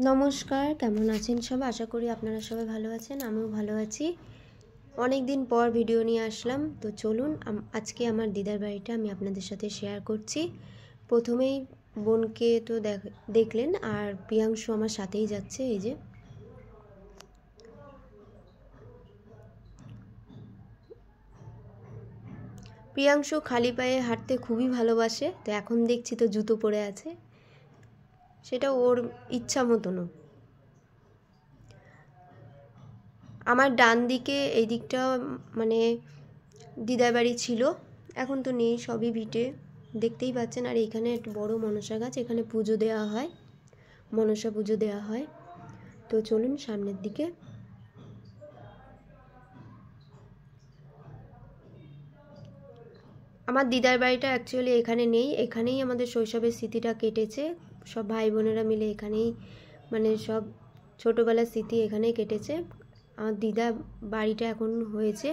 নমস্কার, কেমন আছেন সবাই? আশা করি আপনারা সবাই ভালো আছেন। আমিও ভালো আছি। অনেক দিন পর ভিডিও নিয়ে আসলাম। তো চলুন আজকে আমার দিদার বাড়িটা আমি আপনাদের সাথে শেয়ার করছি। প্রথমেই বোনকে তো দেখলেন, আর প্রিয়াংশু আমার সাথেই যাচ্ছে। এই যে প্রিয়াংশু খালি পায়ে হাঁটতে খুবই ভালোবাসে। তো এখন দেখছি তো জুতো পরে আছে, সেটা ওর ইচ্ছা মতনও। আমার ডান দিকে এই দিকটা মানে দিদার বাড়ি ছিল, এখন তো নেই, সবই ভিটে, দেখতেই পাচ্ছেন। আর এখানে একটা বড় মনসা গাছ, এখানে পুজো দেওয়া হয়, মনসা পুজো দেওয়া হয়। তো চলুন সামনের দিকে। আমার দিদার বাড়িটা অ্যাকচুয়ালি এখানে নেই, এখানেই আমাদের শৈশবের স্মৃতিটা কেটেছে। সব ভাই বোনেরা মিলে এখানেই মানে সব ছোটোবেলার স্মৃতি এখানেই কেটেছে। আমার দিদার বাড়িটা এখন হয়েছে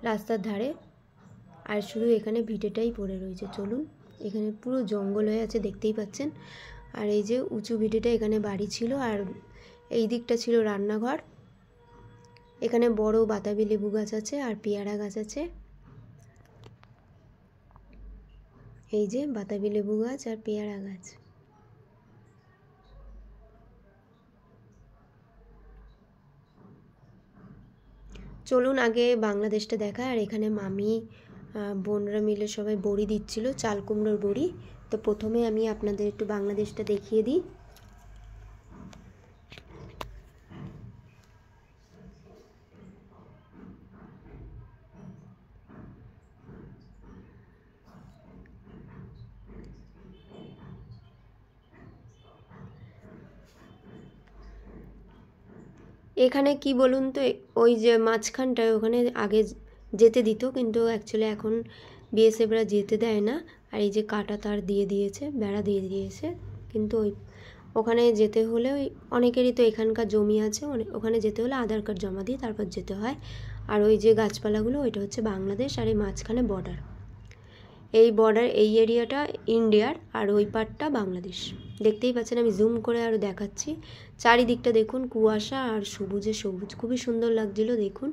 রাস্তার ধারে, আর শুধু এখানে ভিটেটাই পড়ে রয়েছে। চলুন, এখানে পুরো জঙ্গল হয়ে আছে, দেখতেই পাচ্ছেন। আর এই যে উঁচু ভিটেটা, এখানে বাড়ি ছিল, আর এই দিকটা ছিল রান্নাঘর। এখানে বড় বাতাবি লেবু গাছ আছে আর পেয়ারা গাছ আছে। এই যে বাতাবি লেবু গাছ আর পেয়ারা গাছ। চলুন আগে বাংলাদেশটা দেখা। আর এখানে মামি বোনরা মিলে সবাই বড়ি দিচ্ছিল, চাল কুমড়োর বড়ি। তো প্রথমে আমি আপনাদের একটু বাংলাদেশটা দেখিয়ে দিই। এখানে কি বলুন তো, ওই যে মাঝখানটায় ওখানে আগে যেতে দিত, কিন্তু অ্যাকচুয়ালি এখন বিএসএফরা যেতে দেয় না। আর এই যে কাটা তার দিয়ে দিয়েছে, বেড়া দিয়ে দিয়েছে, কিন্তু ওখানে যেতে হলে অনেকেরই তো এখানকার জমি আছে, ওখানে যেতে হলে আধার কার্ড জমা দিয়ে তারপর যেতে হয়। আর ওই যে গাছপালাগুলো, ওইটা হচ্ছে বাংলাদেশ, আর এই মাঝখানে বর্ডার। এই বর্ডার, এই এরিয়াটা ইন্ডিয়ার, আর ওই পার্টটা বাংলাদেশ। দেখতেই পাচ্ছেন, আমি জুম করে আরও দেখাচ্ছি। চারিদিকটা দেখুন, কুয়াশা আর সবুজে সবুজ, খুবই সুন্দর লাগছিল। দেখুন,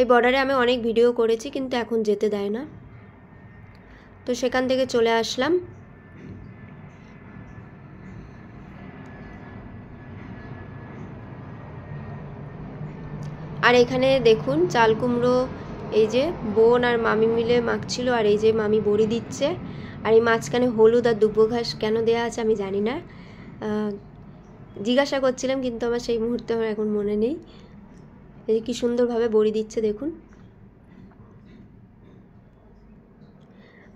এই বর্ডারে আমি অনেক ভিডিও করেছি, কিন্তু এখন যেতে দেয় না, তো সেখান থেকে চলে আসলাম। আর এখানে দেখুন চাল কুমড়ো, এই যে বোন আর মামি মিলে মাখছিল, আর এই যে মামি বড়ি দিচ্ছে। আর এই মাঝখানে হলুদ আর দুব্বো ঘাস কেন দেওয়া আছে আমি জানি না, জিজ্ঞাসা করছিলাম, কিন্তু আমার সেই মুহূর্তে আমার এখন মনে নেই। এই যে কী সুন্দরভাবে বড়ি দিচ্ছে দেখুন।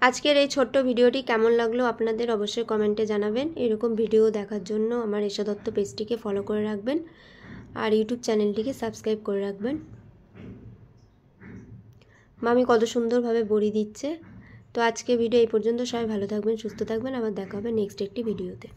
আজকের এই ছোট্ট ভিডিওটি কেমন লাগলো আপনাদের অবশ্যই কমেন্টে জানাবেন। এরকম ভিডিও দেখার জন্য আমার এশা দত্ত পেজটিকে ফলো করে রাখবেন, আর ইউটিউব চ্যানেলটিকে সাবস্ক্রাইব করে রাখবেন। মামি কত সুন্দরভাবে বড়ি দিচ্ছে। তো আজকে ভিডিও এই পর্যন্ত। সবাই ভালো থাকবেন, সুস্থ থাকবেন, আবার দেখা হবে নেক্সট একটি ভিডিওতে।